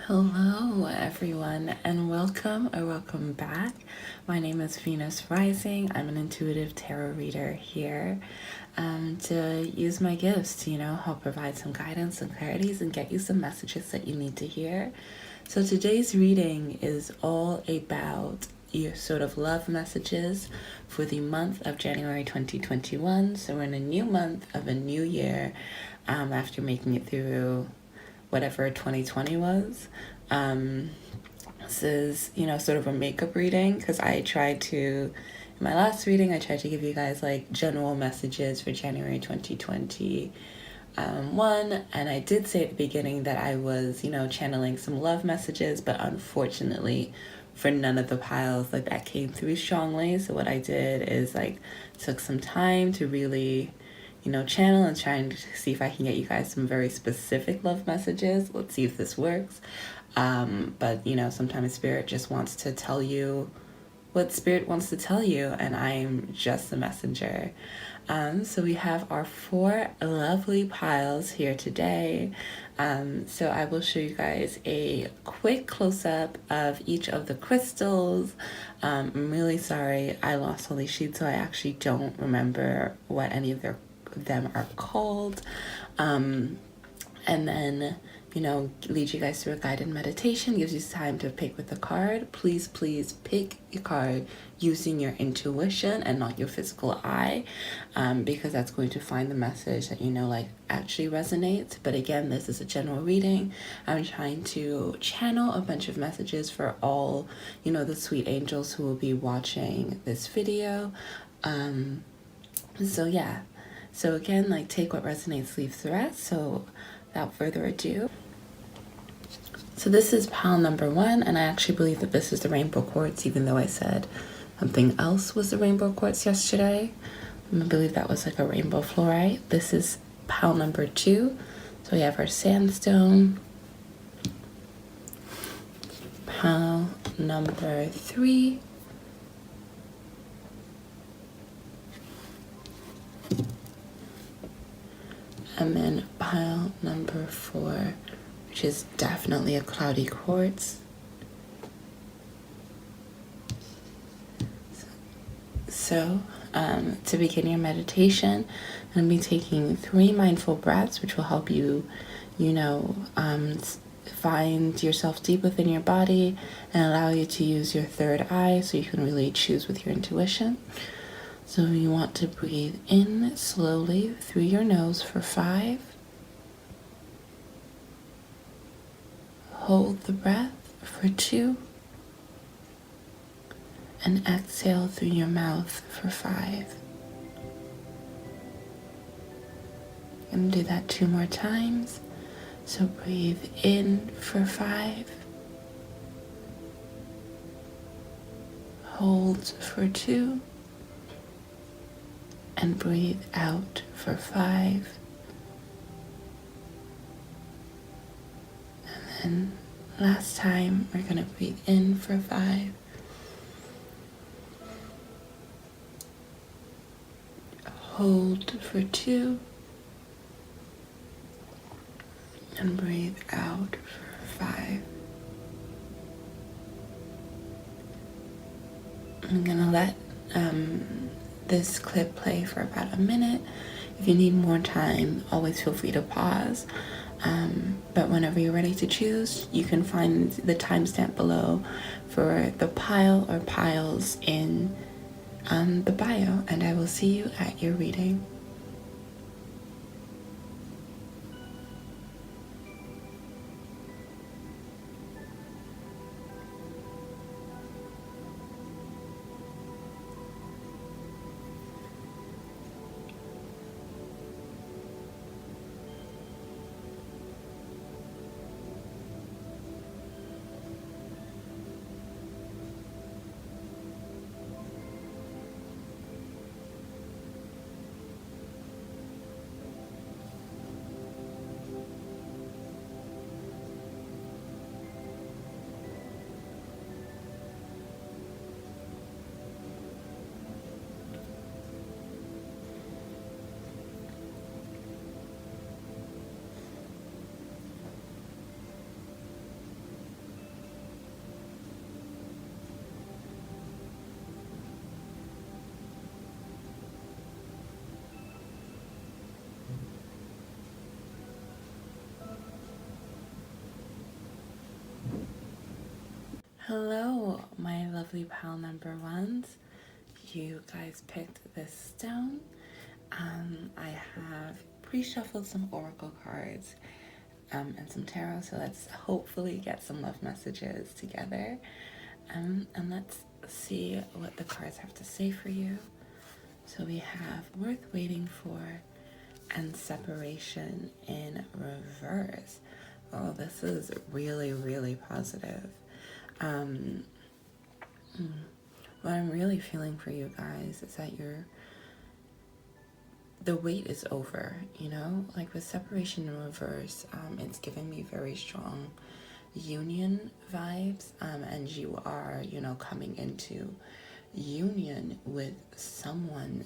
Hello, everyone, and welcome back. My name is vnsrsng. I'm an intuitive tarot reader here to use my gifts to, help provide some guidance and clarities and get you some messages that you need to hear. So today's reading is all about your sort of love messages for the month of January 2021. So we're in a new month of a new year after making it through whatever 2020 was. This is, sort of a makeup reading because in my last reading, I tried to give you guys like general messages for January 2021. And I did say at the beginning that I was, channeling some love messages, but unfortunately for none of the piles like that came through strongly. So what I did is took some time to really channel and trying to see if I can get you guys some very specific love messages. Let's see if this works. But sometimes Spirit just wants to tell you what Spirit wants to tell you, and I'm just the messenger. So we have our 4 lovely piles here today. So I will show you guys a quick close-up of each of the crystals. I'm really sorry I lost all these sheets, so I actually don't remember what any of them are called, and then lead you guys through a guided meditation, gives you time to pick with the card. Please pick your card using your intuition and not your physical eye, because that's going to find the message that actually resonates. But again, this is a general reading. I'm trying to channel a bunch of messages for all the sweet angels who will be watching this video. So again, take what resonates, leave the rest. So without further ado. So this is pile number 1, and I actually believe that this is the rainbow quartz, even though I said something else was the rainbow quartz yesterday. I believe that was like a rainbow fluorite. This is pile number 2. So we have our sandstone. Pile number 3. And then pile number 4, which is definitely a cloudy quartz. So to begin your meditation, I'm going to be taking 3 mindful breaths, which will help you, find yourself deep within your body and allow you to use your third eye so you can really choose with your intuition. So you want to breathe in slowly through your nose for 5. Hold the breath for 2. And exhale through your mouth for 5. I'm going to do that 2 more times. So breathe in for 5. Hold for 2. And breathe out for 5. And then last time, we're going to breathe in for 5. Hold for 2. And breathe out for 5. I'm going to let this clip play for about a minute. If you need more time, always feel free to pause. But whenever you're ready to choose, you can find the timestamp below for the pile or piles in the bio, and I will see you at your reading. Hello, my lovely pal number ones. You guys picked this stone. I have pre-shuffled some oracle cards and some tarot, so let's hopefully get some love messages together. And let's see what the cards have to say for you. So we have worth waiting for and separation in reverse. Oh, this is really, really positive. What I'm really feeling for you guys is that the wait is over, like with separation in reverse. It's giving me very strong union vibes, and you are, coming into union with someone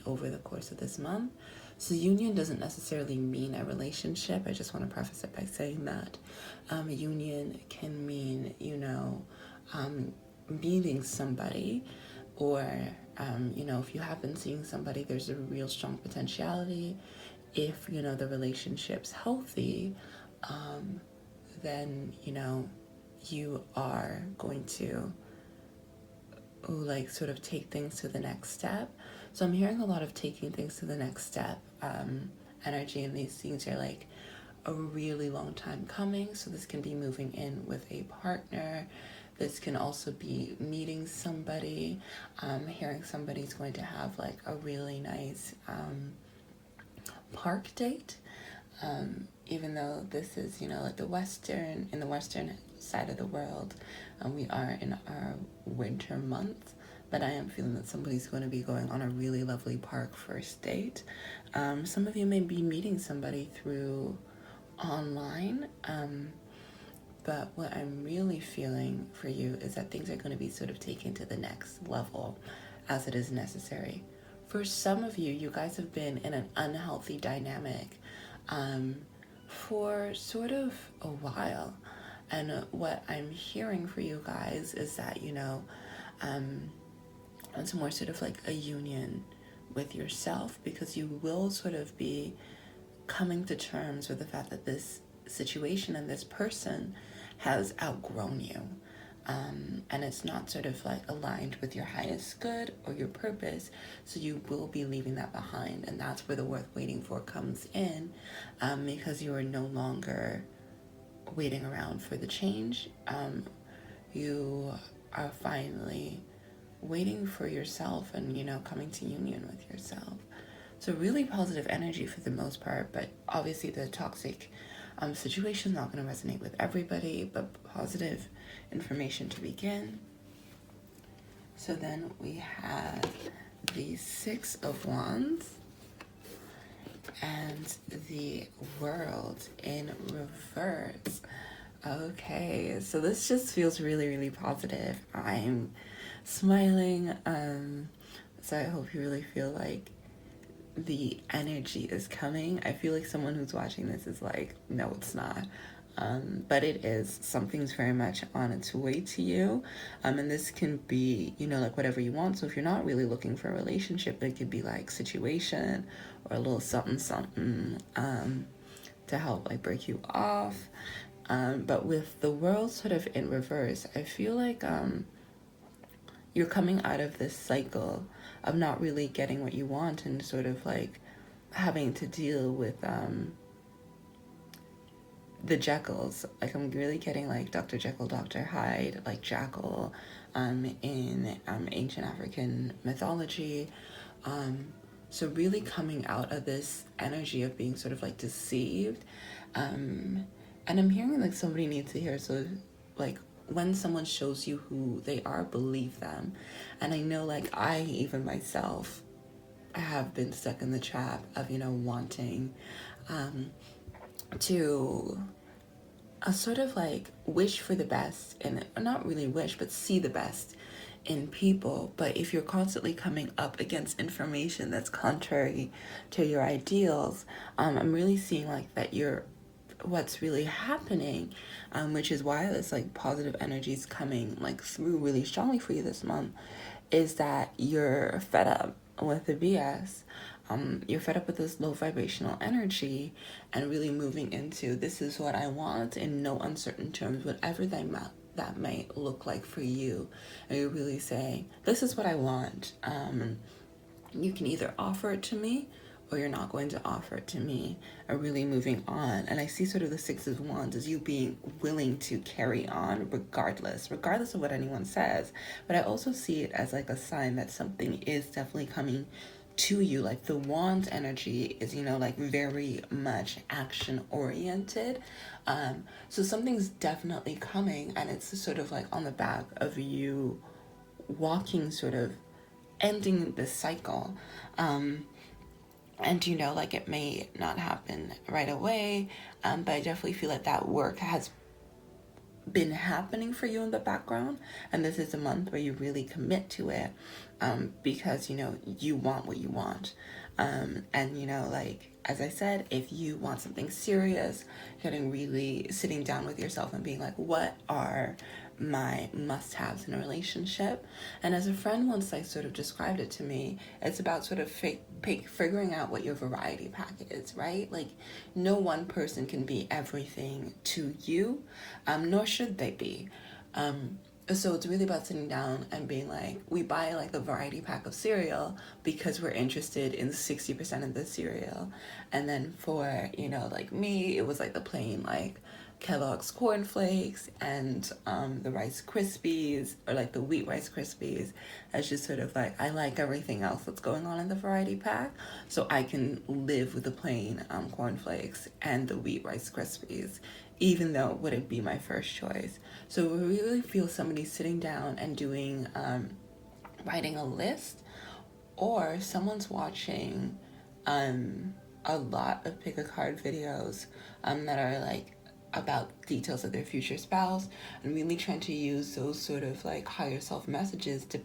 over the course of this month. So union doesn't necessarily mean a relationship. I just want to preface it by saying that union can mean, meeting somebody, or if you have been seeing somebody, there's a real strong potentiality. If the relationship's healthy, then you are going to sort of take things to the next step. So I'm hearing a lot of taking things to the next step energy, and these things are like a really long time coming. So this can be moving in with a partner. This can also be meeting somebody. Hearing somebody's going to have like a really nice park date. Even though this is, like in the western side of the world, we are in our winter month, but I am feeling that somebody's going to be going on a really lovely park first date. Some of you may be meeting somebody through online, but what I'm really feeling for you is that things are going to be sort of taken to the next level as it is necessary. For some of you, you guys have been in an unhealthy dynamic for sort of a while. And what I'm hearing for you guys is that, it's more sort of like a union with yourself, because you will sort of be coming to terms with the fact that this situation and this person has outgrown you. And it's not sort of like aligned with your highest good or your purpose, so you will be leaving that behind. And that's where the worth waiting for comes in, because you are no longer waiting around for the change. You are finally waiting for yourself and, coming to union with yourself. So really positive energy for the most part, but obviously the toxic situation is not going to resonate with everybody, but positive information to begin. So then we have the Six of Wands and the World in reverse. Okay, so this just feels really, really positive. I'm smiling, so I hope you really feel like the energy is coming. I feel like someone who's watching this is like, no, it's not. But it is. Something's very much on its way to you. And this can be, like whatever you want. So if you're not really looking for a relationship, it could be like situation or a little something, to help like break you off. But with the world sort of in reverse, I feel like you're coming out of this cycle of not really getting what you want and sort of like having to deal with the Jekylls. Like I'm really getting like Dr. Jekyll, Dr. Hyde, like Jackal in ancient African mythology. So really coming out of this energy of being sort of like deceived. And I'm hearing like somebody needs to hear, so like when someone shows you who they are, believe them. And I know like I even myself have been stuck in the trap of, wanting to sort of like wish for the best, and not really wish, but see the best in people. But if you're constantly coming up against information that's contrary to your ideals, I'm really seeing like that what's really happening, which is why this like positive energy is coming like through really strongly for you this month, is that you're fed up with the BS. You're fed up with this low vibrational energy and really moving into, this is what I want in no uncertain terms, whatever that might look like for you. And you're really saying, this is what I want. You can either offer it to me or you're not going to offer it to me, or really moving on. And I see sort of the Six of Wands as you being willing to carry on regardless of what anyone says. But I also see it as like a sign that something is definitely coming to you. Like the Wands energy is, like very much action oriented. So something's definitely coming, and it's sort of like on the back of you walking, sort of ending the cycle. And like it may not happen right away, but I definitely feel like that work has been happening for you in the background, and this is a month where you really commit to it, because you want what you want, and like as I said, if you want something serious, getting really sitting down with yourself and being like, what are my must-haves in a relationship? And as a friend once like sort of described it to me, it's about sort of figuring out what your variety pack is, right? Like no one person can be everything to you, nor should they be. So it's really about sitting down and being like, we buy like the variety pack of cereal because we're interested in 60% of the cereal. And then for, like me, it was like the plain like Kellogg's Corn Flakes and the Rice Krispies, or like the wheat Rice Krispies. As just sort of like, I like everything else that's going on in the variety pack, so I can live with the plain Corn Flakes and the wheat Rice Krispies, even though it wouldn't be my first choice. So we really feel somebody sitting down and doing, writing a list, or someone's watching a lot of pick a card videos that are like about details of their future spouse, and really trying to use those sort of like higher self messages to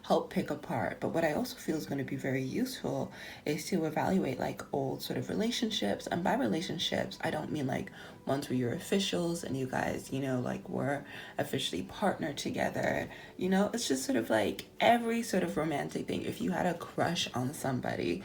help pick apart. But what I also feel is going to be very useful is to evaluate like old sort of relationships. And by relationships, I don't mean like ones where you're officials and you guys, like were officially partnered together. It's just sort of like every sort of romantic thing. If you had a crush on somebody,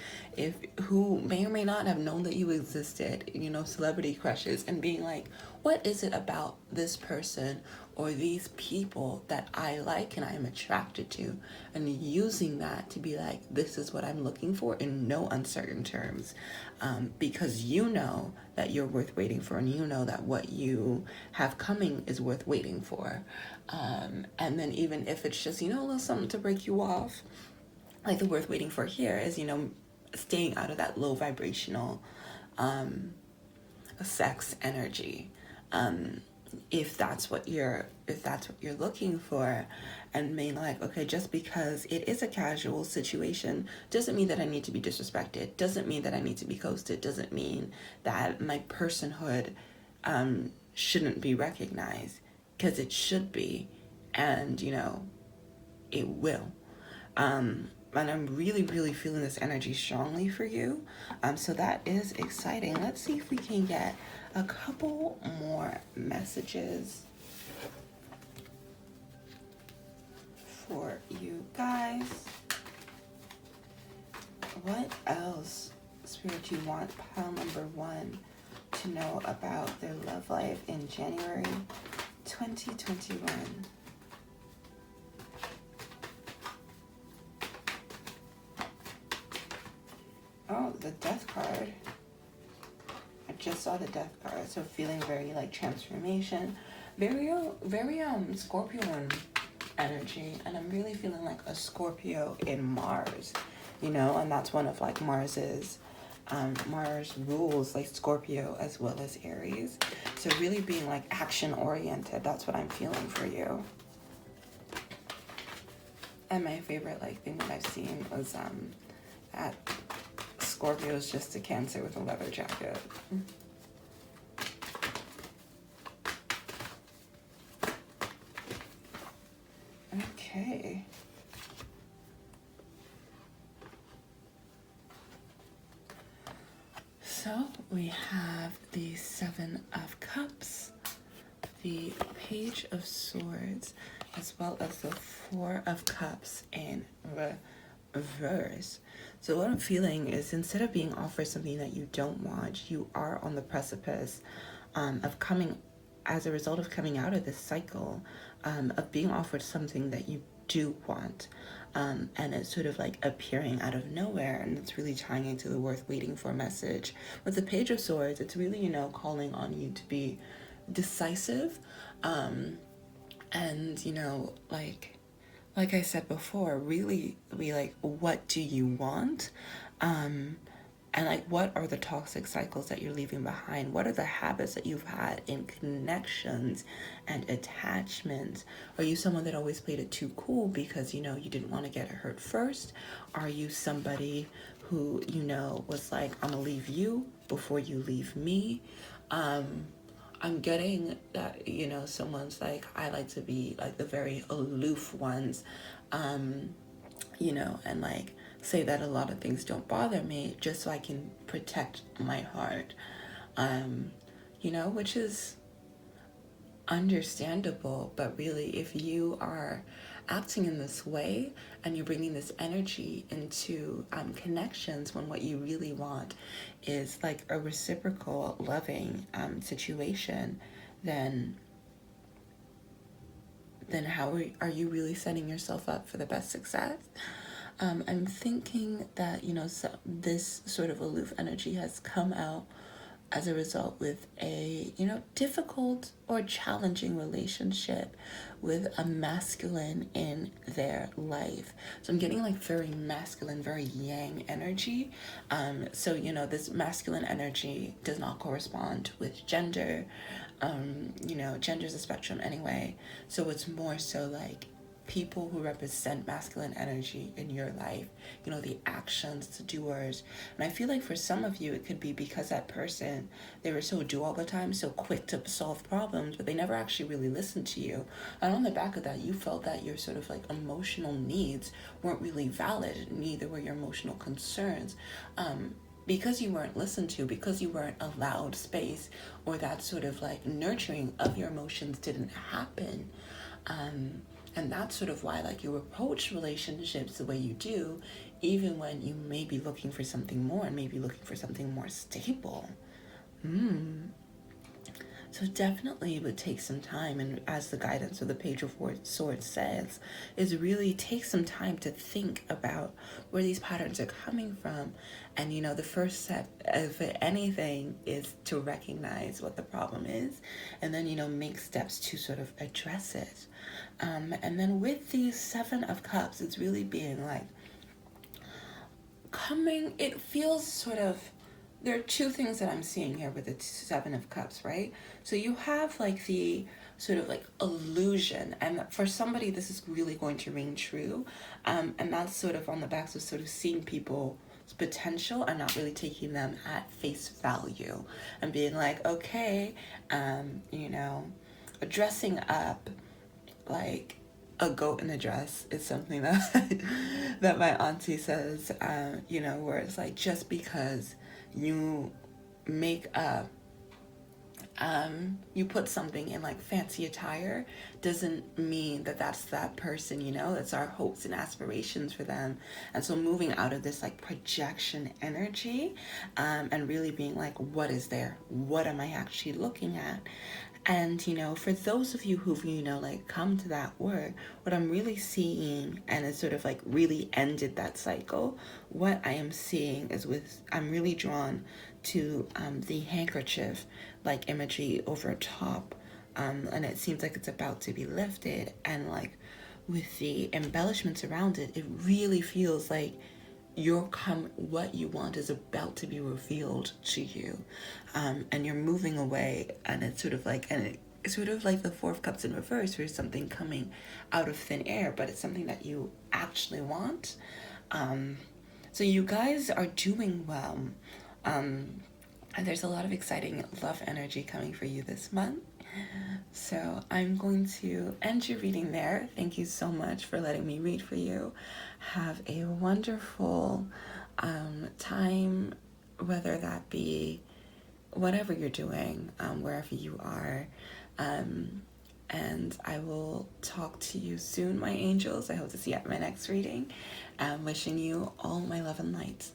who may or may not have known that you existed, celebrity crushes, and being like, what is it about this person or these people that I like and I am attracted to, and using that to be like, this is what I'm looking for in no uncertain terms, because that you're worth waiting for, and that what you have coming is worth waiting for, and then even if it's just a little something to break you off, like the worth waiting for here is staying out of that low vibrational sex energy, if that's what you're looking for, and being like, okay, just because it is a casual situation doesn't mean that I need to be disrespected, doesn't mean that I need to be ghosted, doesn't mean that my personhood shouldn't be recognized, because it should be, and it will. And I'm really, really feeling this energy strongly for you. So that is exciting. Let's see if we can get a couple more messages for you guys. What else, Spirit, you want pile number 1 to know about their love life in January 2021? Oh, the Death card. I just saw the Death card. So feeling very like transformation, very Scorpion energy, and I'm really feeling like a Scorpio in Mars, and that's one of like Mars's Mars rules like Scorpio as well as Aries. So really being like action oriented. That's what I'm feeling for you. And my favorite like thing that I've seen was at Scorpio is just a Cancer with a leather jacket. Okay. So we have the 7 of Cups, the Page of Swords, as well as the 4 of Cups in reverse. So what I'm feeling is, instead of being offered something that you don't want, you are on the precipice of coming as a result of coming out of this cycle, of being offered something that you do want, and it's sort of like appearing out of nowhere, and it's really tying into the worth waiting for message. With the Page of Swords, it's really, calling on you to be decisive, and like I said before, really be like, what do you want? And like, what are the toxic cycles that you're leaving behind? What are the habits that you've had in connections and attachments? Are you someone that always played it too cool because, you didn't want to get hurt first? Are you somebody who, was like, I'm gonna leave you before you leave me? I'm getting that, someone's like, I like to be like the very aloof ones, and like say that a lot of things don't bother me just so I can protect my heart, which is understandable. But really, if you are acting in this way and you're bringing this energy into connections, when what you really want is like a reciprocal loving situation, then how are you really setting yourself up for the best success? I'm thinking that, this sort of aloof energy has come out as a result with a, difficult or challenging relationship with a masculine in their life. So I'm getting like very masculine, very yang energy. So, this masculine energy does not correspond with gender. Gender is a spectrum anyway. So it's more so like people who represent masculine energy in your life, the actions, the doers. And I feel like for some of you, it could be because that person, they were so do all the time, so quick to solve problems, but they never actually really listened to you. And on the back of that, you felt that your sort of like emotional needs weren't really valid, neither were your emotional concerns. Because you weren't listened to, because you weren't allowed space, or that sort of like nurturing of your emotions didn't happen. And that's sort of why like you approach relationships the way you do, even when you may be looking for something more and maybe looking for something more stable. So definitely it would take some time, and as the guidance of the Page of Swords says, is really take some time to think about where these patterns are coming from. And the first step of anything is to recognize what the problem is, and then make steps to sort of address it. And then with the Seven of Cups, it's really being like it feels sort of, there are two things that I'm seeing here with the Seven of Cups, right? So you have like the sort of like illusion, and for somebody this is really going to ring true, and that's sort of on the backs of sort of seeing people's potential and not really taking them at face value, and being like, okay, dressing up like a goat in a dress is something that that my auntie says, where it's like, just because you make up, you put something in like fancy attire doesn't mean that that's that person, it's our hopes and aspirations for them. And so moving out of this like projection energy, and really being like, what is there? What am I actually looking at? And, for those of you who've, like come to that work, what I'm really seeing, and it's sort of like really ended that cycle, what I am seeing is I'm really drawn to the handkerchief like imagery over top. And it seems like it's about to be lifted. And like with the embellishments around it, it really feels like what you want is about to be revealed to you, and you're moving away, and it's sort of like, the Four of Cups in reverse, where something coming out of thin air, but it's something that you actually want. So you guys are doing well, and there's a lot of exciting love energy coming for you this month. So I'm going to end your reading there. Thank you so much for letting me read for you. Have a wonderful time, whether that be whatever you're doing, wherever you are. And I will talk to you soon, my angels. I hope to see you at my next reading. Wishing you all my love and light.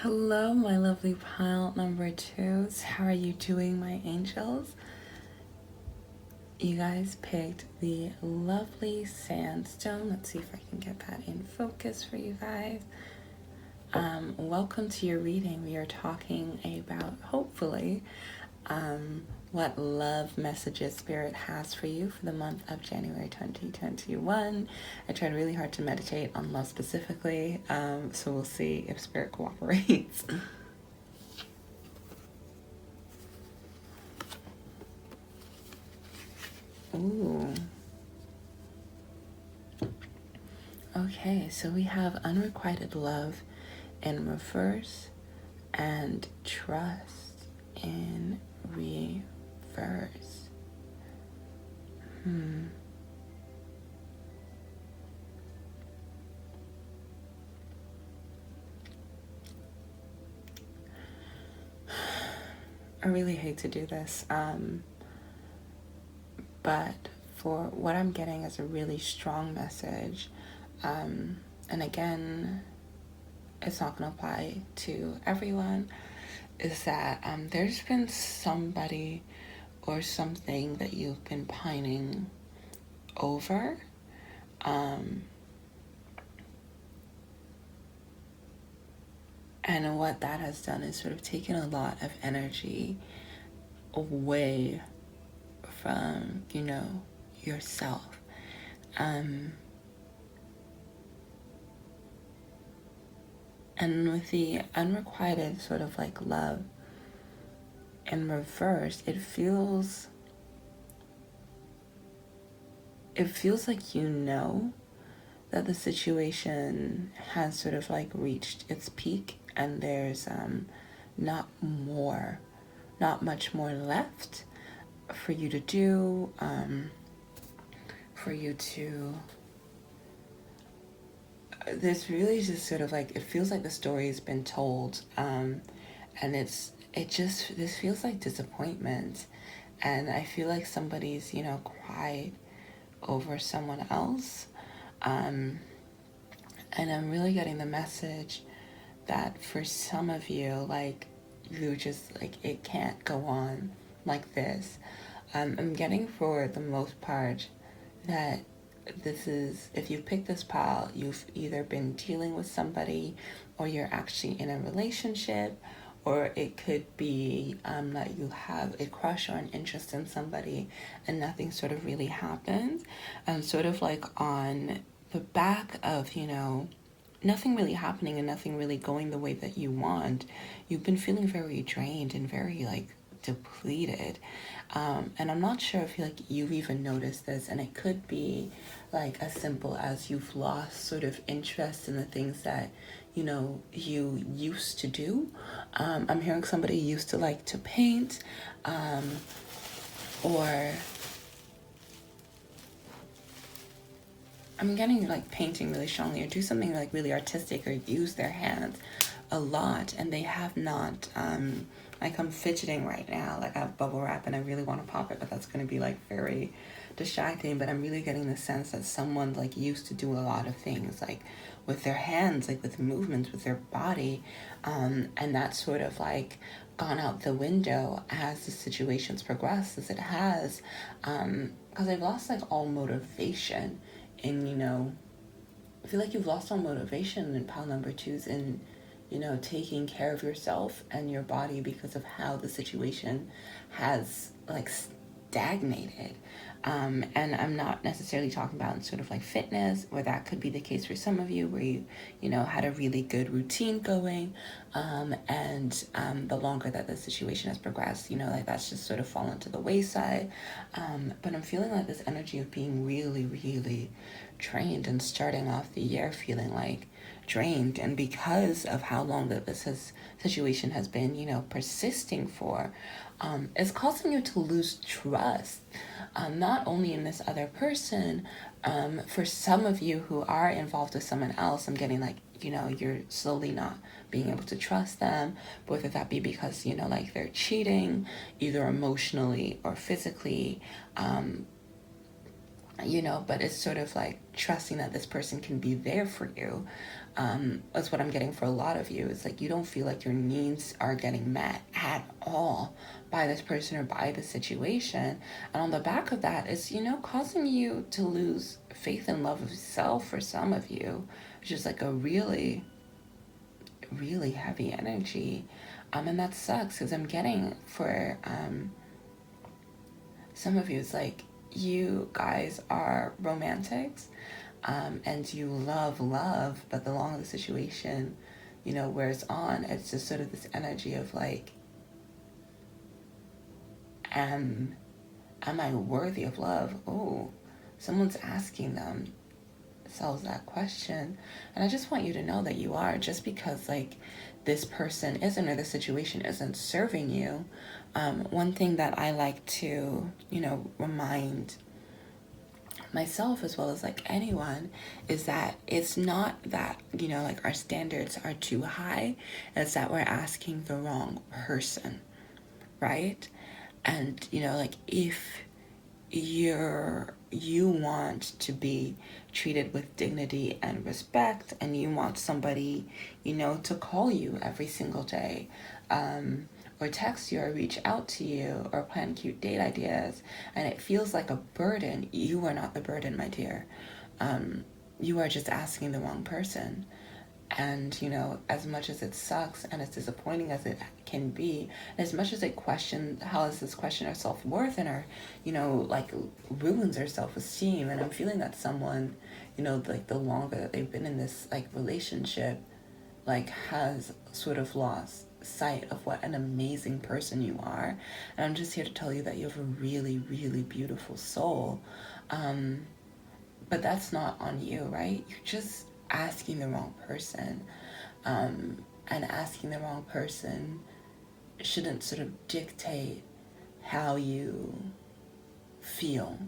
Hello, my lovely pile number 2s. How are you doing, my angels? You guys picked the lovely sandstone. Let's see if I can get that in focus for you guys. Welcome to your reading. We are talking about, hopefully, what love messages Spirit has for you for the month of January 2021. I tried really hard to meditate on love specifically, so we'll see if Spirit cooperates. Ooh. Okay, so we have unrequited love in reverse and trust in reverse. I really hate to do this, but for what I'm getting is a really strong message. And again, it's not going to apply to everyone, is that there's been somebody or something that you've been pining over. And what that has done is sort of taken a lot of energy away from, yourself. And with the unrequited sort of like love in reverse, it feels like that the situation has sort of like reached its peak and there's not much more left for you to do, there's really just sort of like, it feels like the story has been told, and this feels like disappointment, and I feel like somebody's, cried over someone else, and I'm really getting the message that for some of you, like, you just, like, it can't go on like this. I'm getting for the most part that this is, if you pick this pile, you've either been dealing with somebody or you're actually in a relationship, or it could be that you have a crush or an interest in somebody and nothing sort of really happens. Sort of like on the back of, nothing really happening and nothing really going the way that you want, you've been feeling very drained and very like depleted. And I'm not sure if you've even noticed this, and it could be like as simple as you've lost sort of interest in the things that you used to do. I'm hearing somebody used to like to paint, or I'm getting like painting really strongly, or do something like really artistic, or use their hands a lot, and they have not. Like I'm fidgeting right now, like I have bubble wrap and I really want to pop it, but that's going to be like very distracting. But I'm really getting the sense that someone like used to do a lot of things like with their hands, like with movements with their body, and that's sort of like gone out the window as the situation's progressed, as it has, because I've lost like all motivation in, I feel like you've lost all motivation in pile number 2's in taking care of yourself and your body because of how the situation has like stagnated. And I'm not necessarily talking about sort of like fitness, where that could be the case for some of you, where you had a really good routine going, and the longer that the situation has progressed, like that's just sort of fallen to the wayside. But I'm feeling like this energy of being really, really drained and starting off the year feeling like drained, and because of how long that situation has been persisting for, it's causing you to lose trust, not only in this other person. For some of you who are involved with someone else, I'm getting like you're slowly not being able to trust them, whether that be because like they're cheating either emotionally or physically, but it's sort of like trusting that this person can be there for you. That's what I'm getting for a lot of you. It's like you don't feel like your needs are getting met at all by this person or by the situation. And on the back of that is, causing you to lose faith and love of self for some of you, which is like a really, really heavy energy. And that sucks because I'm getting for some of you, it's like you guys are romantics, and you love, but the longer the situation, wears on, it's just sort of this energy of like, am I worthy of love? Oh, someone's asking themselves that question. And I just want you to know that you are, just because like this person isn't, or the situation isn't serving you. One thing that I like to, remind myself as well as like anyone is that it's not that, like our standards are too high. It's that we're asking the wrong person, right? And, like if you want to be treated with dignity and respect, and you want somebody, to call you every single day, or text you or reach out to you or plan cute date ideas, and it feels like a burden, you are not the burden, my dear. You are just asking the wrong person. And, as much as it sucks and as disappointing as it can be, as much as it does this question our self-worth and our, like ruins our self-esteem. And I'm feeling that someone, like the longer that they've been in this like relationship, like has sort of lost sight of what an amazing person you are. And I'm just here to tell you that you have a really, really beautiful soul. But that's not on you, right? You're just asking the wrong person. And asking the wrong person shouldn't sort of dictate how you feel,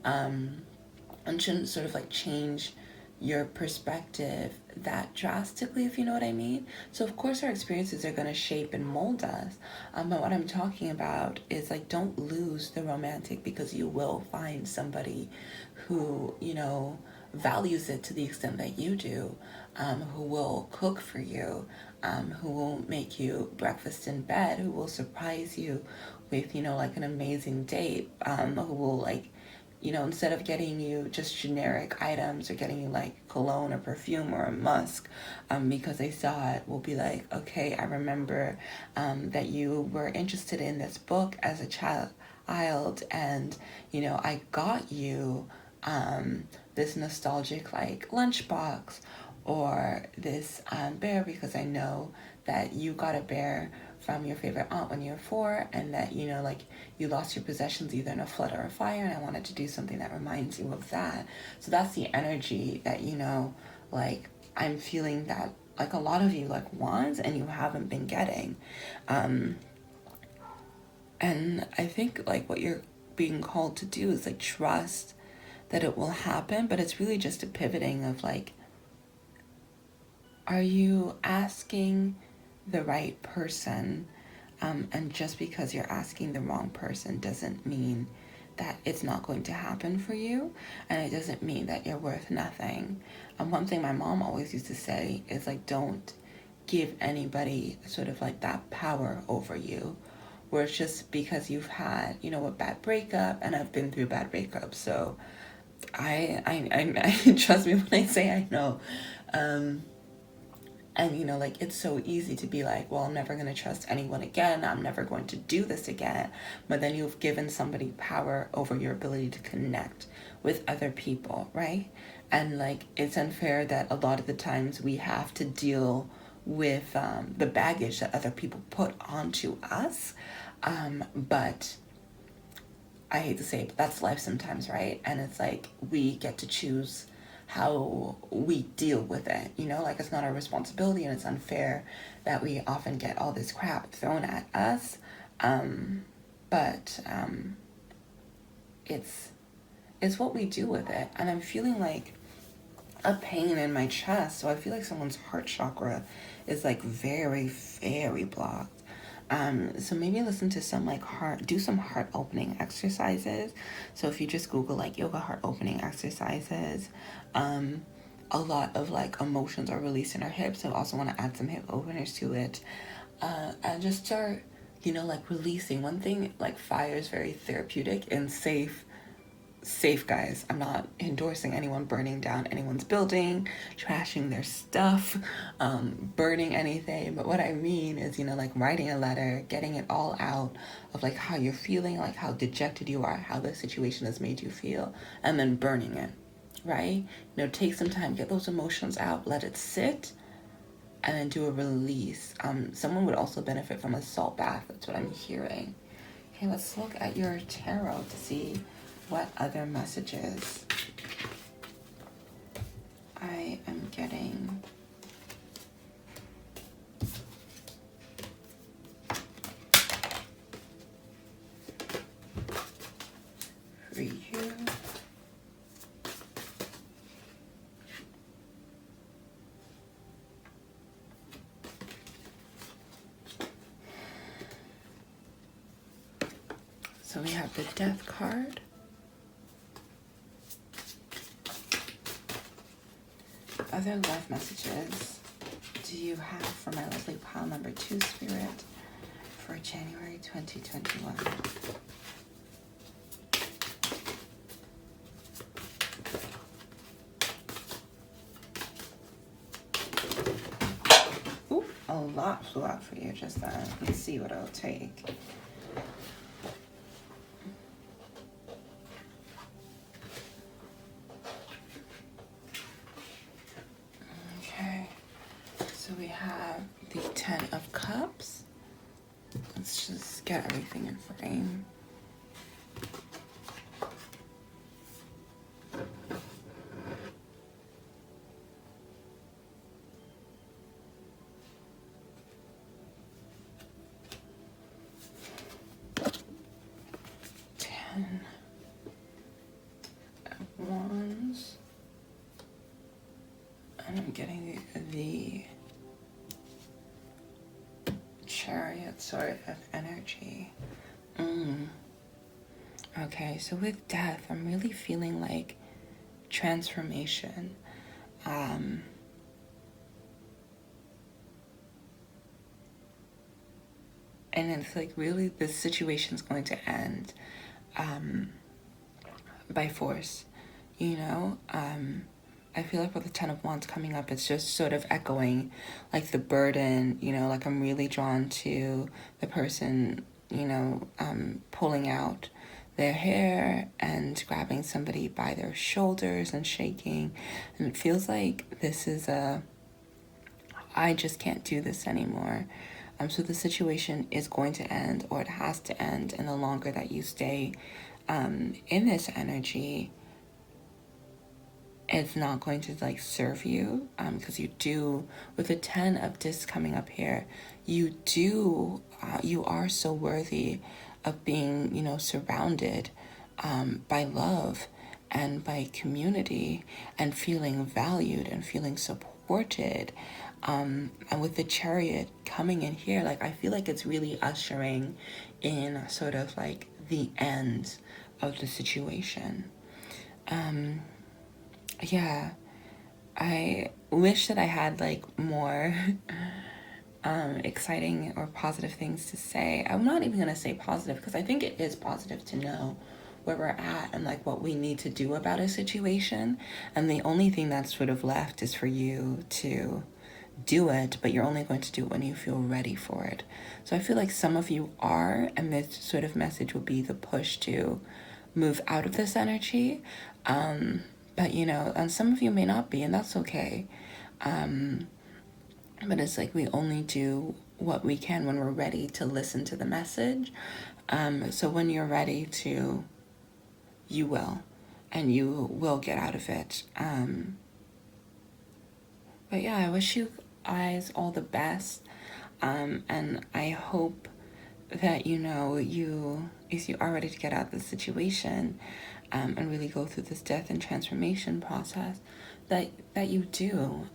and shouldn't sort of like change your perspective that drastically, if you know what I mean. So of course our experiences are going to shape and mold us. But what I'm talking about is like, don't lose the romantic, because you will find somebody who, values it to the extent that you do, who will cook for you, who will make you breakfast in bed, who will surprise you with, like an amazing date, who will like, instead of getting you just generic items or getting you like cologne or perfume or a musk, because they saw it, will be like, okay, I remember that you were interested in this book as a child, and, I got you this nostalgic like lunchbox, or this bear, because I know that you got a bear from your favorite aunt when you were 4, and that, like you lost your possessions either in a flood or a fire, and I wanted to do something that reminds you of that. So that's the energy that, like I'm feeling that like a lot of you like want and you haven't been getting. And I think like what you're being called to do is like trust that it will happen, but it's really just a pivoting of like, are you asking the right person? And just because you're asking the wrong person doesn't mean that it's not going to happen for you, and it doesn't mean that you're worth nothing. One thing my mom always used to say is like, don't give anybody sort of like that power over you, where it's just because you've had, a bad breakup, and I've been through bad breakups, so I trust me when I say I know. And, like, it's so easy to be like, well, I'm never going to trust anyone again. I'm never going to do this again. But then you've given somebody power over your ability to connect with other people, right? And, like, it's unfair that a lot of the times we have to deal with the baggage that other people put onto us. But I hate to say it, but that's life sometimes, right? And it's like, we get to choose how we deal with it, like it's not our responsibility, and it's unfair that we often get all this crap thrown at us. But it's what we do with it. And I'm feeling like a pain in my chest, so I feel like someone's heart chakra is like very, very blocked. So maybe listen to some like do some heart opening exercises. So if you just Google like yoga heart opening exercises, a lot of like emotions are released in our hips. So I also want to add some hip openers to it, and just start, like releasing. One thing, like fire is very therapeutic and safe, guys. I'm not endorsing anyone burning down anyone's building, trashing their stuff, burning anything. But what I mean is, like writing a letter, getting it all out of like how you're feeling, like how dejected you are, how the situation has made you feel, and then burning it, right? Take some time, get those emotions out, let it sit, and then do a release. Someone would also benefit from a salt bath. That's what I'm hearing. Okay, let's look at your tarot to see what other messages I am getting. For you. So we have the Death card. Other love messages do you have for my lovely pile number 2 spirit for January 2021? Ooh, a lot flew out for you just then. Let's see what it'll take. So we have the 10 of Cups. Let's just get everything in frame. Ten of Wands. And I'm getting the Chariot sort of energy. Okay, so with Death, I'm really feeling like transformation. And it's like really this situation's going to end by force, I feel like with the 10 of Wands coming up, it's just sort of echoing like the burden, like I'm really drawn to the person, pulling out their hair and grabbing somebody by their shoulders and shaking. And it feels like this is I just can't do this anymore. So the situation is going to end, or it has to end. And the longer that you stay in this energy, it's not going to like serve you, because you do, with the 10 of Discs coming up here, you are so worthy of being, surrounded by love and by community and feeling valued and feeling supported. And with the Chariot coming in here, like I feel like it's really ushering in sort of like the end of the situation. Yeah, I wish that I had like more exciting or positive things to say. I'm not even gonna say positive, because I think it is positive to know where we're at and like what we need to do about a situation. And the only thing that's sort of left is for you to do it, but you're only going to do it when you feel ready for it. So I feel like some of you are, and this sort of message will be the push to move out of this energy. But and some of you may not be, and that's okay. But it's like we only do what we can when we're ready to listen to the message. So when you're ready to, you will, and you will get out of it. But yeah, I wish you guys all the best. And I hope that, if you are ready to get out of the situation, and really go through this death and transformation process, that you do.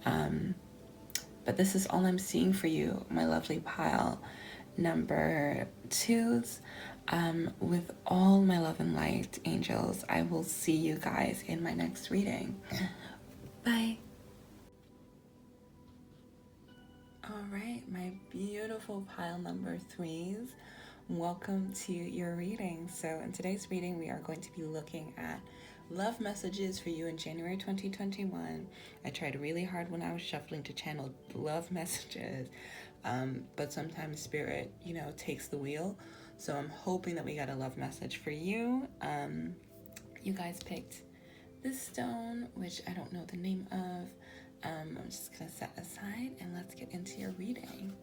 But this is all I'm seeing for you, my lovely pile. number 2s. With all my love and light, angels, I will see you guys in my next reading. Bye. All right, my beautiful pile number 3s. Welcome to your reading. So in today's reading, we are going to be looking at love messages for you in January 2021. I tried really hard when I was shuffling to channel love messages, but sometimes spirit, takes the wheel. So I'm hoping that we got a love message for you. You guys picked this stone, which I don't know the name of. I'm just gonna set aside and let's get into your reading.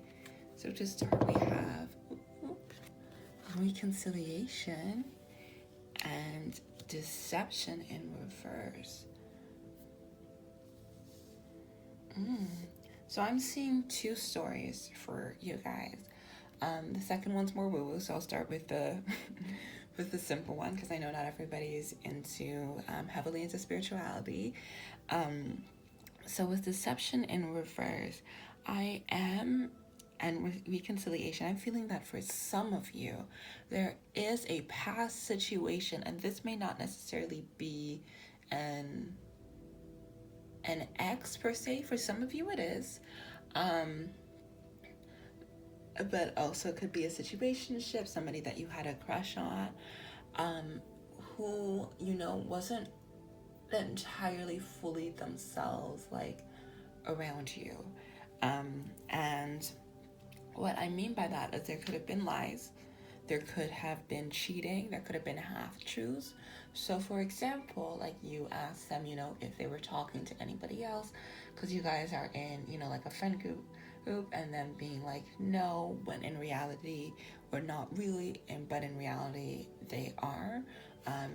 So to start, we have reconciliation and deception in reverse. So I'm seeing 2 stories for you guys. The second one's more woo-woo, so I'll start with the with the simple one because I know not everybody is heavily into spirituality. So with deception in reverse, and with reconciliation, I'm feeling that for some of you, there is a past situation, and this may not necessarily be an ex per se. For some of you, it is. But also could be a situationship, somebody that you had a crush on, who, wasn't entirely fully themselves, like, around you. And what I mean by that is there could have been lies, there could have been cheating, there could have been half-truths. So for example, like you asked them, if they were talking to anybody else, because you guys are in, like a friend group, and then being like, no, when in reality, or not really, but in reality, they are.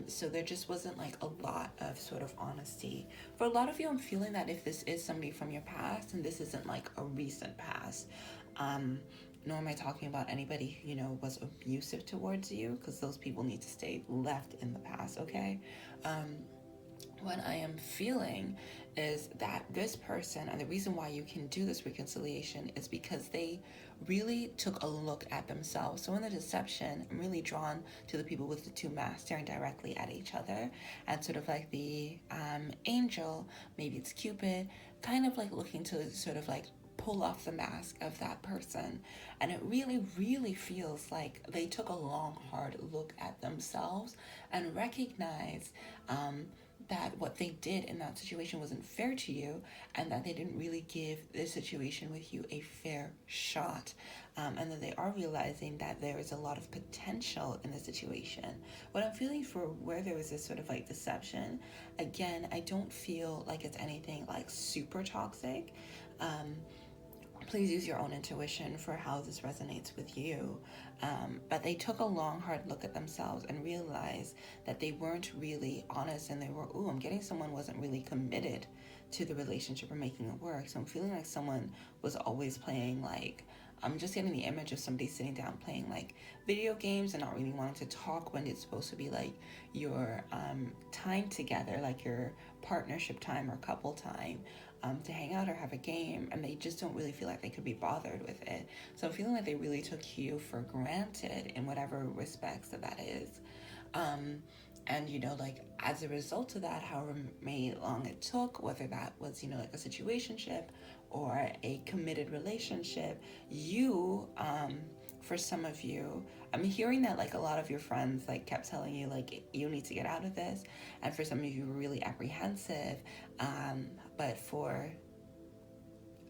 So there just wasn't like a lot of sort of honesty. For a lot of you, I'm feeling that if this is somebody from your past, and this isn't like a recent past, nor am I talking about anybody who, was abusive towards you, because those people need to stay left in the past, okay? What I am feeling is that this person, and the reason why you can do this reconciliation is because they really took a look at themselves. So in the deception, I'm really drawn to the people with the 2 masks staring directly at each other, and sort of like the angel, maybe it's Cupid, kind of like looking to sort of like pull off the mask of that person. And it really, really feels like they took a long, hard look at themselves and recognized that what they did in that situation wasn't fair to you, and that they didn't really give this situation with you a fair shot. And that they are realizing that there is a lot of potential in the situation. What I'm feeling for where there was this sort of like deception, again, I don't feel like it's anything like super toxic. Please use your own intuition for how this resonates with you. But they took a long, hard look at themselves and realized that they weren't really honest, and they were, I'm getting someone wasn't really committed to the relationship or making it work. So I'm feeling like someone was always playing like, I'm just getting the image of somebody sitting down playing like video games and not really wanting to talk when it's supposed to be like your time together, like your partnership time or couple time. To hang out or have a game, and they just don't really feel like they could be bothered with it. So I'm feeling like they really took you for granted in whatever respects that is. And like as a result of that, however long it took, whether that was like a situationship or a committed relationship, you for some of you, I'm hearing that like a lot of your friends like kept telling you like you need to get out of this, and for some of you were really apprehensive, but for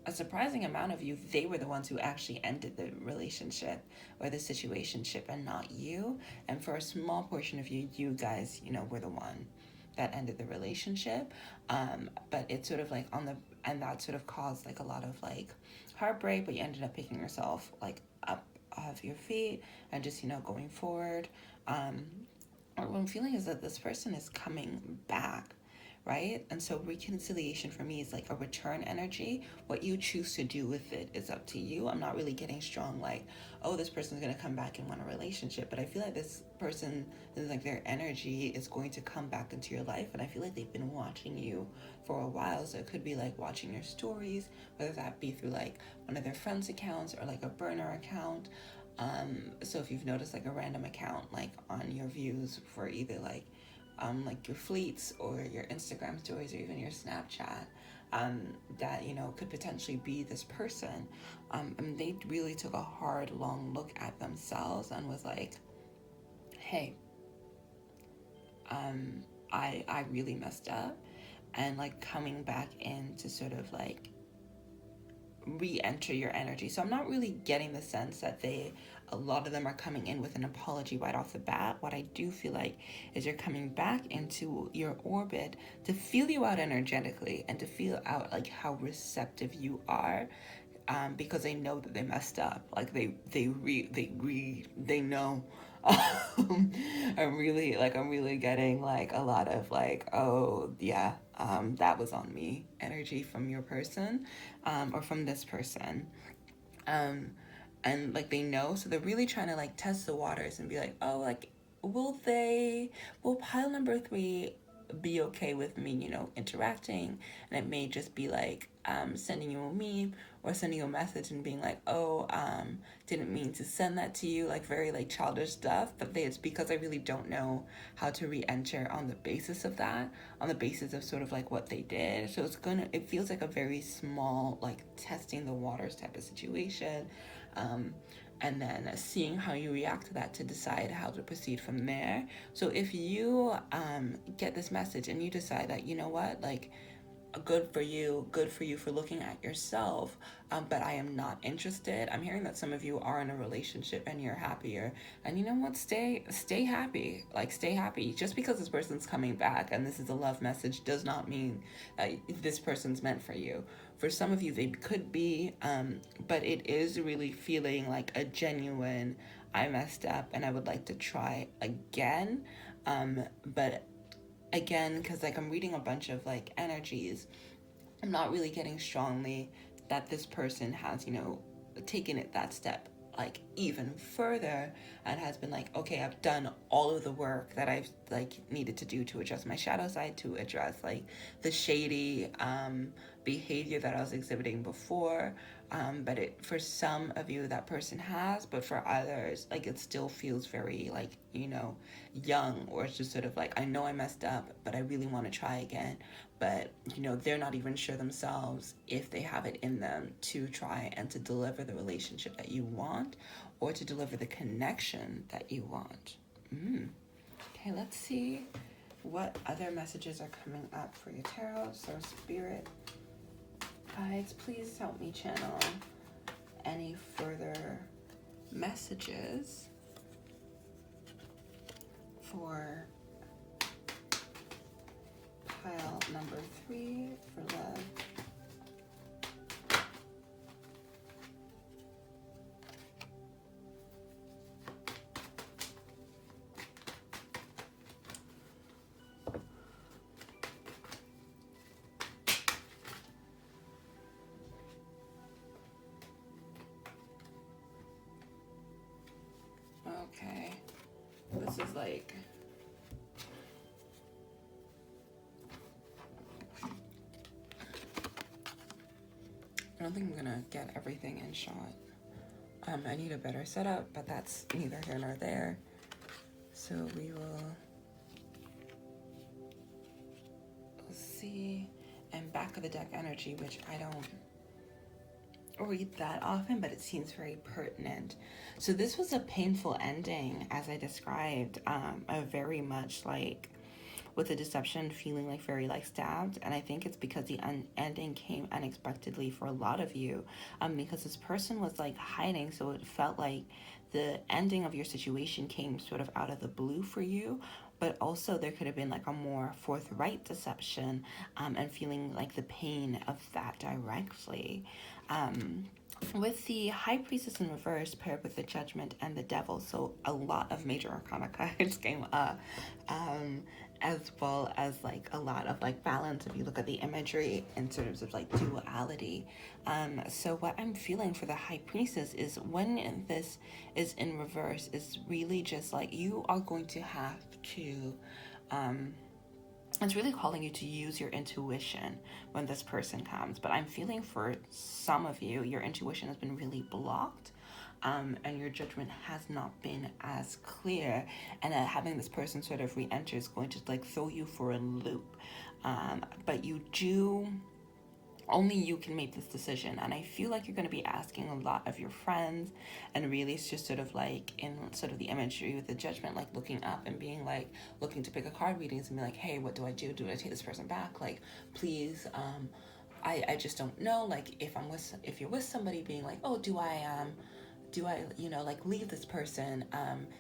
a surprising amount of you, they were the ones who actually ended the relationship or the situationship, and not you. And for a small portion of you, you guys, were the one that ended the relationship. But it's sort of like and that sort of caused like a lot of like heartbreak, but you ended up picking yourself like up off your feet and just, going forward. What I'm feeling is that this person is coming back, right? And so reconciliation for me is like a return energy. What you choose to do with it is up to you. I'm not really getting strong like, oh, this person's going to come back and want a relationship. But I feel like this person, like their energy is going to come back into your life. And I feel like they've been watching you for a while. So it could be like watching your stories, whether that be through like one of their friends' accounts or like a burner account. So if you've noticed like a random account like on your views for either like your fleets or your Instagram stories or even your Snapchat, that could potentially be this person, and they really took a hard, long look at themselves and was like, "Hey, I really messed up," and like coming back in to sort of like re-enter your energy. So I'm not really getting the sense that a lot of them are coming in with an apology right off the bat. What I do feel like is you're coming back into your orbit to feel you out energetically and to feel out like how receptive you are, because they know that they messed up. Like they know. I'm really getting like a lot of like, oh yeah, that was on me energy from your person, or from this person. Um, and like they know, so they're really trying to like test the waters and be like, oh, like will pile number 3 be okay with me, interacting? And it may just be like sending you a meme or sending you a message and being like, oh, didn't mean to send that to you, like very like childish stuff. But it's because I really don't know how to re-enter on the basis of that, on the basis of sort of like what they did. So it feels like a very small like testing the waters type of situation. And then seeing how you react to that to decide how to proceed from there. So if you get this message and you decide that, you know what, like, good for you for looking at yourself, but I am not interested. I'm hearing that some of you are in a relationship and you're happier, and you know what, stay happy. Like, stay happy. Just because this person's coming back and this is a love message does not mean that this person's meant for you. For some of you they could be, but it is really feeling like a genuine, I messed up and I would like to try again. But again, because like I'm reading a bunch of like energies, I'm not really getting strongly that this person has taken it that step like even further and has been like, okay, I've done all of the work that I've like needed to do to address my shadow side, to address like the shady behavior that I was exhibiting before. But for some of you that person has, but for others like it still feels very like young, or it's just sort of like, I know I messed up but I really want to try again. But they're not even sure themselves if they have it in them to try and to deliver the relationship that you want, or to deliver the connection that you want. Okay, let's see what other messages are coming up for your tarot. So spirit guides, please help me channel any further messages for pile number 3 for love. Okay, this is like, I don't think I'm gonna get everything in shot. I need a better setup, but that's neither here nor there. So we'll see. And back of the deck energy, which I don't read that often, but it seems very pertinent. So this was a painful ending, as I described, a very much like with the deception feeling like very like stabbed. And I think it's because the ending came unexpectedly for a lot of you, because this person was like hiding, so it felt like the ending of your situation came sort of out of the blue for you. But also there could have been like a more forthright deception, and feeling like the pain of that directly. With the High Priestess in reverse paired with the Judgment and the Devil, so a lot of major arcana cards came up, as well as like a lot of like balance if you look at the imagery in terms of like duality. So what I'm feeling for the High Priestess is, when this is in reverse, is really just like you are going to have to it's really calling you to use your intuition when this person comes. But I'm feeling for some of you, your intuition has been really blocked. and your judgment has not been as clear, and having this person sort of re-enter is going to like throw you for a loop. But you do, only you can make this decision. And I feel like you're going to be asking a lot of your friends, and really it's just sort of like in sort of the imagery with the judgment, like looking up and being like looking to pick a card readings and be like, hey, what do I do? Do I take this person back? Like, please, I just don't know. Like if you're with somebody, being like, oh, do I, like leave this person,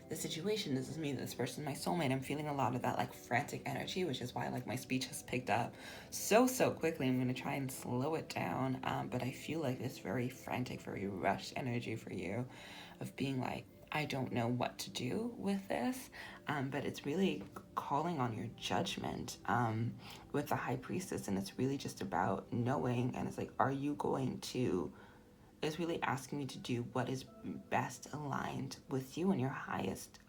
the situation, does this mean that this person is my soulmate? I'm feeling a lot of that like frantic energy, which is why like my speech has picked up so quickly. I'm going to try and slow it down, but I feel like this very frantic, very rushed energy for you of being like, I don't know what to do with this, but it's really calling on your judgment with the high priestess, and it's really just about knowing, and it's like, are you going to, is really asking you to do what is best aligned with you and your highest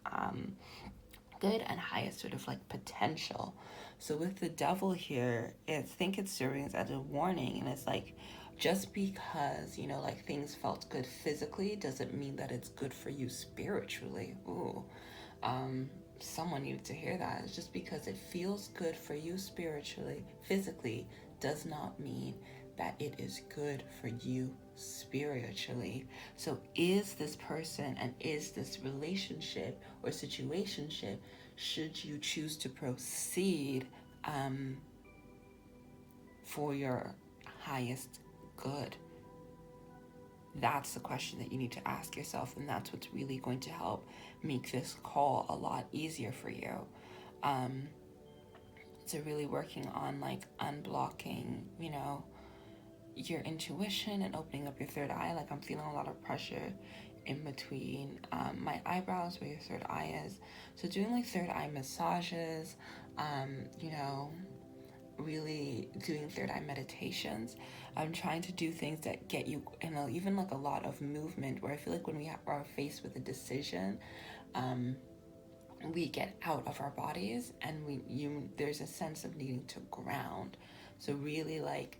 good and highest sort of like potential. So with the devil here, I think it's serving as a warning, and it's like, just because like things felt good physically doesn't mean that it's good for you spiritually. Ooh, someone needed to hear that. It's just because it feels good for you spiritually, physically, does not mean that it is good for you spiritually. So is this person and is this relationship or situationship, should you choose to proceed for your highest good? That's the question that you need to ask yourself, and that's what's really going to help make this call a lot easier for you. So really working on like unblocking, your intuition and opening up your third eye. Like I'm feeling a lot of pressure in between my eyebrows where your third eye is. So doing like third eye massages, really doing third eye meditations. I'm trying to do things that get you, even like a lot of movement, where I feel like when we are faced with a decision, we get out of our bodies, and there's a sense of needing to ground. So really like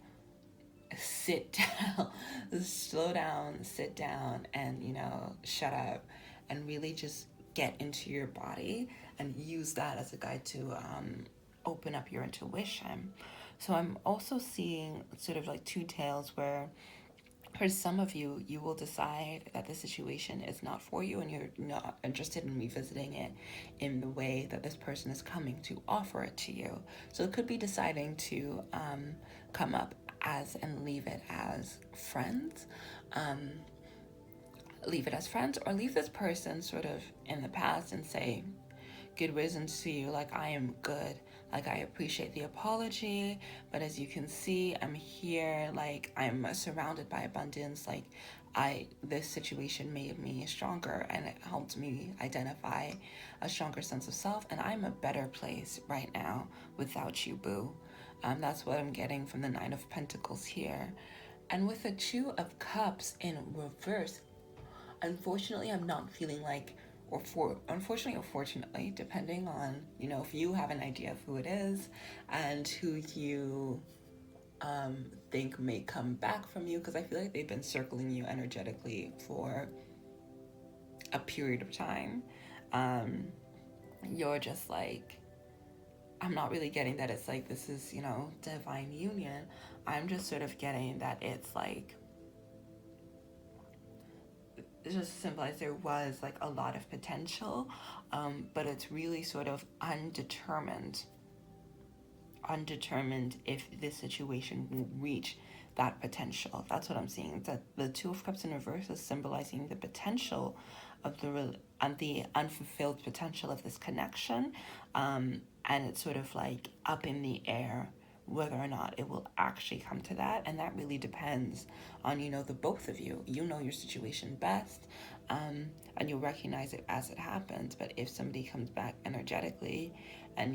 sit down, slow down, sit down, and shut up, and really just get into your body and use that as a guide to open up your intuition. So I'm also seeing sort of like two tales where for some of you, you will decide that the situation is not for you and you're not interested in revisiting it in the way that this person is coming to offer it to you. So it could be deciding to come up as and leave it as friends. Leave it as friends, or leave this person sort of in the past and say, good riddance to you, like I am good, like I appreciate the apology, but as you can see, I'm here, like I'm surrounded by abundance, like this situation made me stronger and it helped me identify a stronger sense of self, and I'm a better place right now without you, boo. That's what I'm getting from the Nine of Pentacles here. And with the Two of Cups in reverse, unfortunately, I'm not feeling like, unfortunately or fortunately, depending on, if you have an idea of who it is and who you think may come back from you, because I feel like they've been circling you energetically for a period of time. You're just like, I'm not really getting that it's like this is, divine union. I'm just sort of getting that it's like, just symbolize there was like a lot of potential, but it's really sort of undetermined if this situation will reach that potential. That's what I'm seeing. That the Two of Cups in reverse is symbolizing the potential of the unfulfilled potential of this connection, and it's sort of like up in the air whether or not it will actually come to that. And that really depends on the both of you. Your situation best, and you'll recognize it as it happens. But if somebody comes back energetically and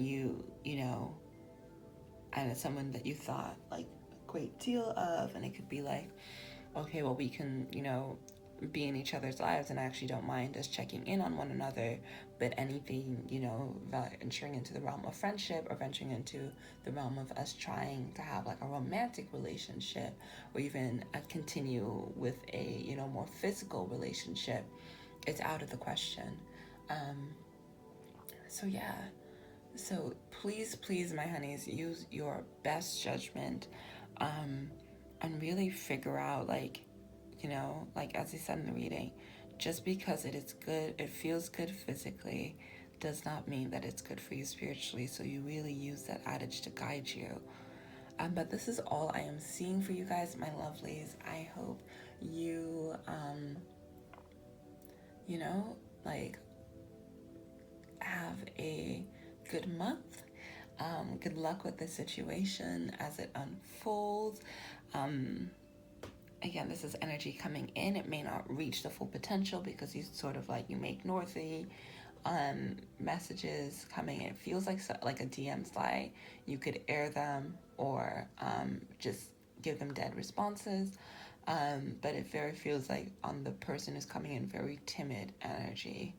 and it's someone that you thought like a great deal of, and it could be like, okay, well, we can be in each other's lives, and I actually don't mind us checking in on one another. But anything, venturing into the realm of friendship or venturing into the realm of us trying to have like a romantic relationship or even continue with a, more physical relationship, it's out of the question. So yeah. So please, my honeys, use your best judgment, and really figure out, like, like as I said in the reading, just because it feels good physically, does not mean that it's good for you spiritually. So you really use that adage to guide you. But this is all I am seeing for you guys, my lovelies. I hope you, like, have a good month. Good luck with the situation as it unfolds. Again, this is energy coming in. It may not reach the full potential because you sort of like, you make northy messages coming in. It feels like a DM slide. You could air them or just give them dead responses. But it very feels like on the person who's coming in very timid energy.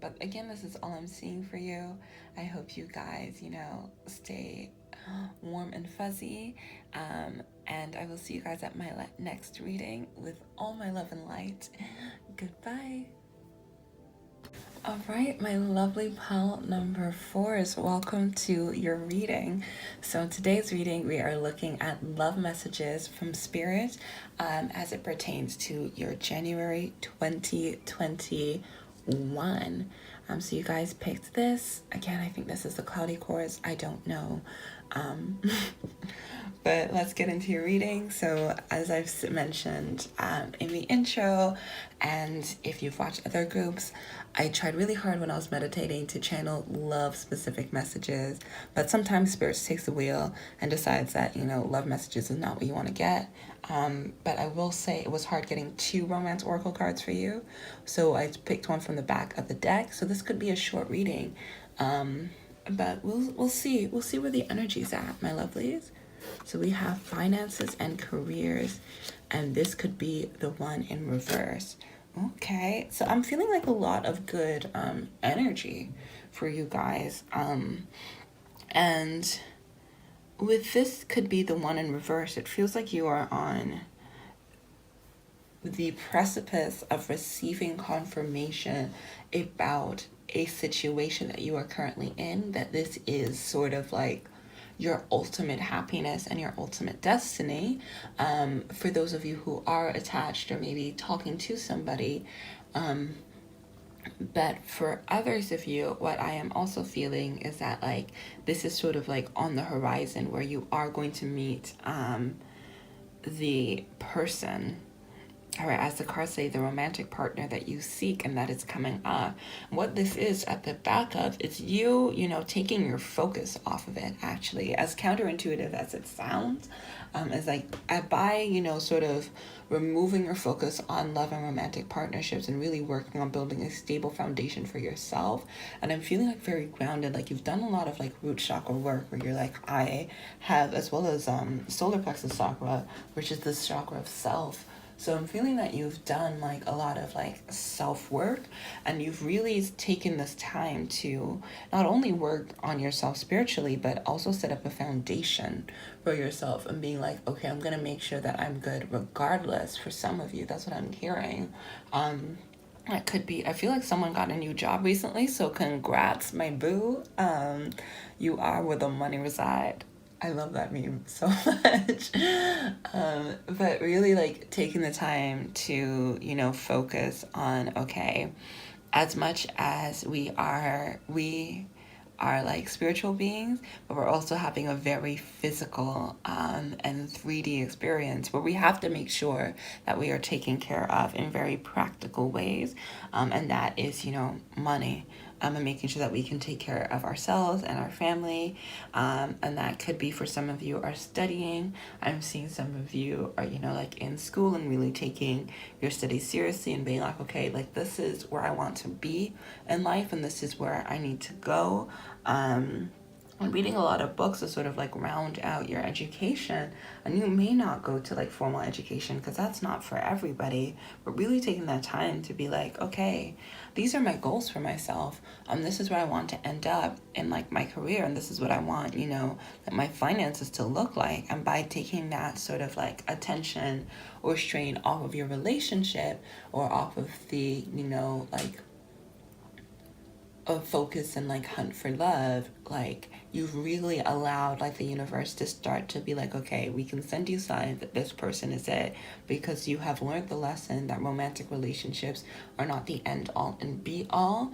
But again, this is all I'm seeing for you. I hope you guys, stay warm and fuzzy. And I will see you guys at my next reading with all my love and light. Goodbye. All right, my lovely pal number 4s, welcome to your reading. So in today's reading, we are looking at love messages from Spirit as it pertains to your January 2021. So you guys picked this. Again, I think this is the Cloudy Chorus. I don't know. But let's get into your reading. So as I've mentioned in the intro, and if you've watched other groups, I tried really hard when I was meditating to channel love specific messages, but sometimes Spirit takes the wheel and decides that, love messages is not what you want to get. But I will say it was hard getting 2 romance oracle cards for you. So I picked one from the back of the deck. So this could be a short reading. But we'll see. We'll see where the energy's at, my lovelies. So we have finances and careers, and this could be the one in reverse. Okay, so I'm feeling like a lot of good energy for you guys. And with this could be the one in reverse, it feels like you are on the precipice of receiving confirmation about a situation that you are currently in, that this is sort of like your ultimate happiness and your ultimate destiny. For those of you who are attached or maybe talking to somebody, but for others of you, what I am also feeling is that like this is sort of like on the horizon where you are going to meet the person, or as the cards say, the romantic partner that you seek and that is coming up. What this is at the back of, it's you, taking your focus off of it, actually. As counterintuitive as it sounds, is like by, sort of removing your focus on love and romantic partnerships and really working on building a stable foundation for yourself. And I'm feeling like very grounded, like you've done a lot of like root chakra work where you're like, I have, as well as solar plexus chakra, which is this chakra of self. So I'm feeling that you've done like a lot of like self-work, and you've really taken this time to not only work on yourself spiritually, but also set up a foundation for yourself and being like, okay, I'm going to make sure that I'm good regardless. For some of you, that's what I'm hearing. That could be, I feel like someone got a new job recently, so congrats, my boo. You are where the money reside. I love that meme so much. But really like taking the time to, focus on, okay, as much as we are like spiritual beings, but we're also having a very physical and 3D experience where we have to make sure that we are taken care of in very practical ways. And that is, money. And making sure that we can take care of ourselves and our family. And that could be, for some of you are studying. I'm seeing some of you are, like in school and really taking your studies seriously and being like, okay, like this is where I want to be in life and this is where I need to go. and reading a lot of books to sort of like round out your education. And you may not go to like formal education because that's not for everybody, but really taking that time to be like, okay, these are my goals for myself. This is where I want to end up in like my career, and this is what I want, that my finances to look like. And by taking that sort of like attention or strain off of your relationship or off of the, like of focus and like hunt for love, like you've really allowed like the universe to start to be like, okay, we can send you signs that this person is it, because you have learned the lesson that romantic relationships are not the end all and be all.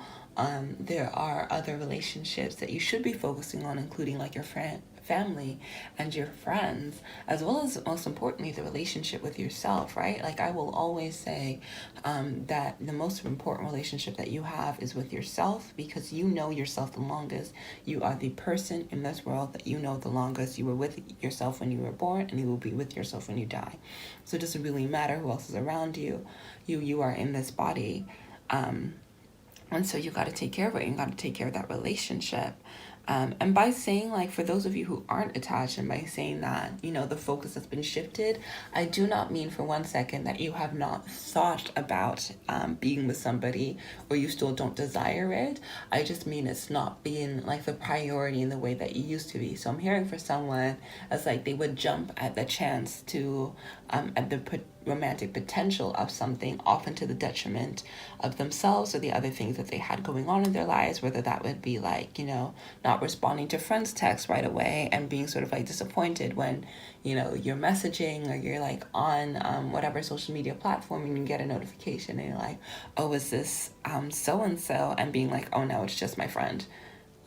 There are other relationships that you should be focusing on, including like your family and your friends, as well as most importantly the relationship with yourself, right? Like I will always say that the most important relationship that you have is with yourself, because you know yourself the longest. You are the person in this world that you know the longest. You were with yourself when you were born, and you will be with yourself when you die. So it doesn't really matter who else is around you. You are in this body. And so you got to take care of it. You got to take care of that relationship. And by saying, like, for those of you who aren't attached, and by saying that, the focus has been shifted, I do not mean for 1 second that you have not thought about being with somebody, or you still don't desire it. I just mean it's not being like the priority in the way that you used to be. So I'm hearing for someone as like they would jump at the chance to, at the romantic potential of something, often to the detriment of themselves or the other things that they had going on in their lives, whether that would be like, not responding to friends' texts right away and being sort of like disappointed when, you're messaging or you're like on whatever social media platform and you get a notification and you're like, oh, is this so-and-so? And being like, oh no, it's just my friend.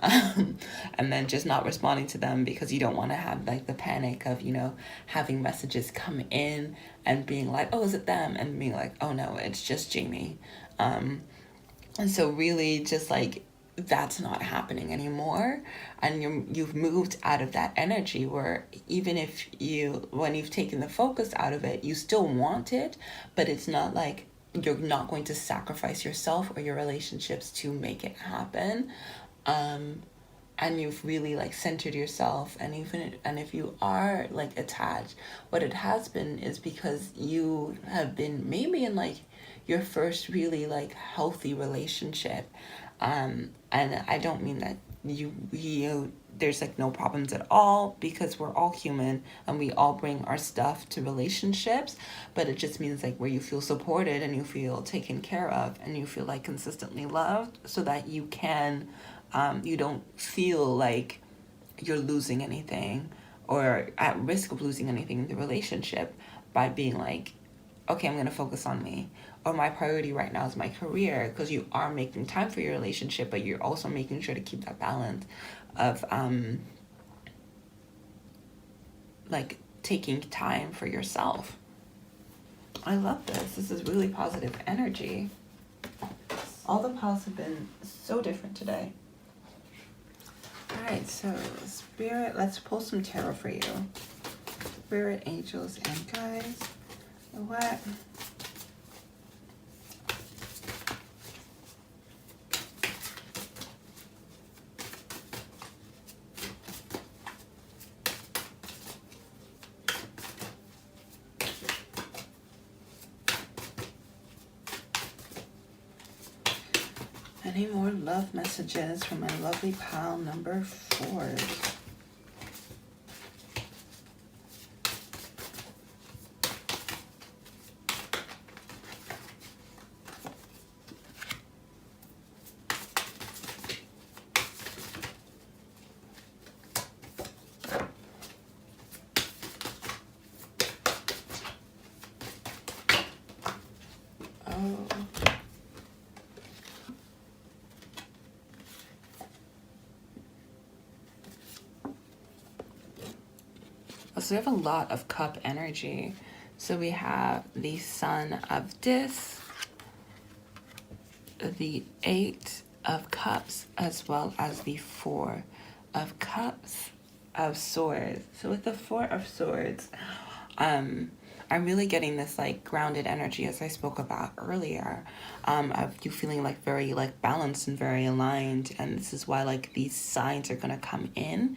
And then just not responding to them because you don't want to have like the panic of, having messages come in and being like, oh, is it them? And being like, oh no, it's just Jamie. And so really just like, that's not happening anymore. And you've moved out of that energy where even if when you've taken the focus out of it, you still want it, but it's not like you're not going to sacrifice yourself or your relationships to make it happen. And you've really like centered yourself, and if you are like attached, what it has been is because you have been maybe in like your first really like healthy relationship, and I don't mean that you there's like no problems at all, because we're all human and we all bring our stuff to relationships, but it just means like where you feel supported and you feel taken care of and you feel like consistently loved, so that you can you don't feel like you're losing anything or at risk of losing anything in the relationship by being like, okay, I'm going to focus on me, or my priority right now is my career, because you are making time for your relationship, but you're also making sure to keep that balance of like taking time for yourself. I love this. This is really positive energy. All the piles have been so different today. All right, so Spirit, let's pull some tarot for you. Spirit, angels, and guides. What? Any more love messages from my lovely pile number 4? So we have a lot of cup energy. So we have the Son of Dis, the 8 of Cups, as well as the 4 of Cups of Swords. So with the 4 of Swords, I'm really getting this like grounded energy, as I spoke about earlier, of you feeling like very like balanced and very aligned. And this is why like these signs are going to come in.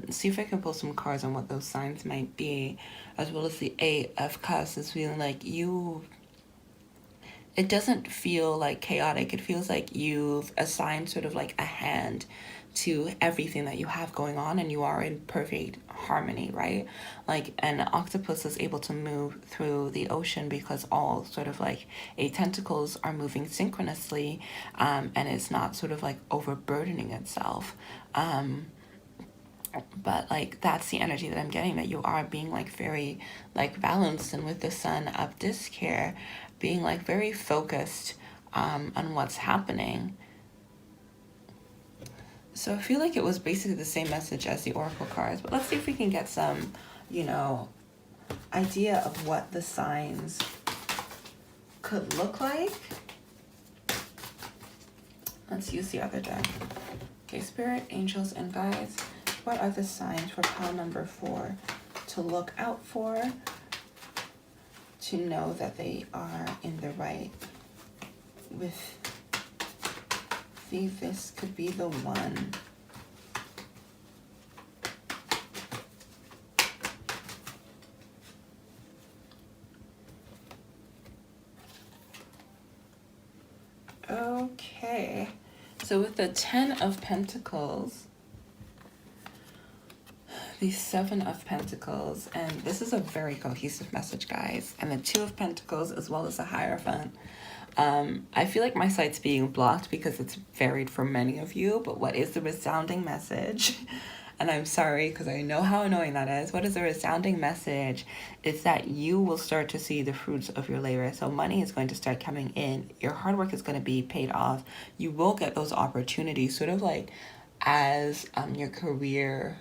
See if I can pull some cards on what those signs might be, as well as the Eight of Cups is feeling like it doesn't feel like chaotic. It feels like you've assigned sort of like a hand to everything that you have going on, and you are in perfect harmony, right? Like an octopus is able to move through the ocean because all sort of like eight tentacles are moving synchronously, and it's not sort of like overburdening itself. But like that's the energy that I'm getting, that you are being like very like balanced, and with the sun up disc here, being like very focused on what's happening. So I feel like it was basically the same message as the oracle cards, but let's see if we can get some, idea of what the signs could look like. Let's use the other deck. Okay, Spirit, Angels, and Guides. What are the signs for pile number 4 to look out for, to know that they are in the right with this could be the one. Okay, so with the 10 of Pentacles, the 7 of Pentacles, and this is a very cohesive message, guys, and the 2 of Pentacles as well as the Hierophant. I feel like my site's being blocked because it's varied for many of you, but what is the resounding message? And I'm sorry because I know how annoying that is. What is the resounding message? Is that you will start to see the fruits of your labor. So money is going to start coming in. Your hard work is going to be paid off. You will get those opportunities sort of like as your career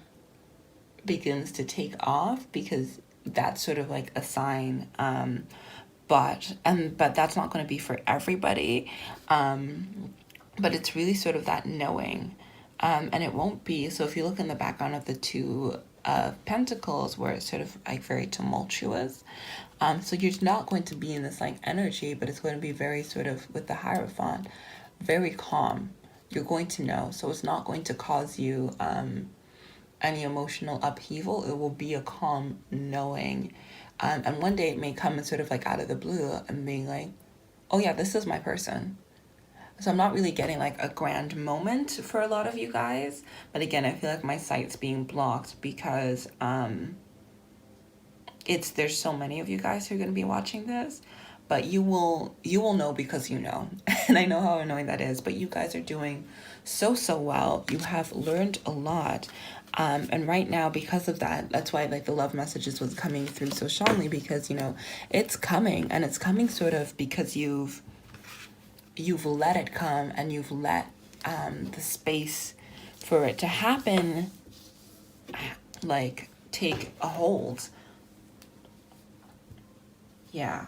begins to take off, because that's sort of like a sign. But that's not going to be for everybody. But it's really sort of that knowing. And it won't be. So if you look in the background of the 2 Pentacles, where it's sort of like very tumultuous. So you're not going to be in this like energy, but it's going to be very sort of, with the Hierophant, very calm. You're going to know. So it's not going to cause you any emotional upheaval. It will be a calm knowing. And one day it may come and sort of like out of the blue and being like, oh yeah, this is my person. So I'm not really getting like a grand moment for a lot of you guys. But again, I feel like my site's being blocked because there's so many of you guys who are going to be watching this. But you will know because you know. And I know how annoying that is, but you guys are doing so well. You have learned a lot. And right now, because of that, that's why like the love messages was coming through so strongly, because, it's coming, and it's coming sort of because you've let it come, and you've let the space for it to happen, like, take a hold. Yeah.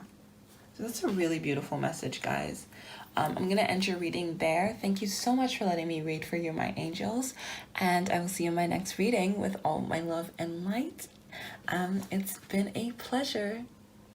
So that's a really beautiful message, guys. I'm going to end your reading there. Thank you so much for letting me read for you, my angels. And I will see you in my next reading with all my love and light. It's been a pleasure.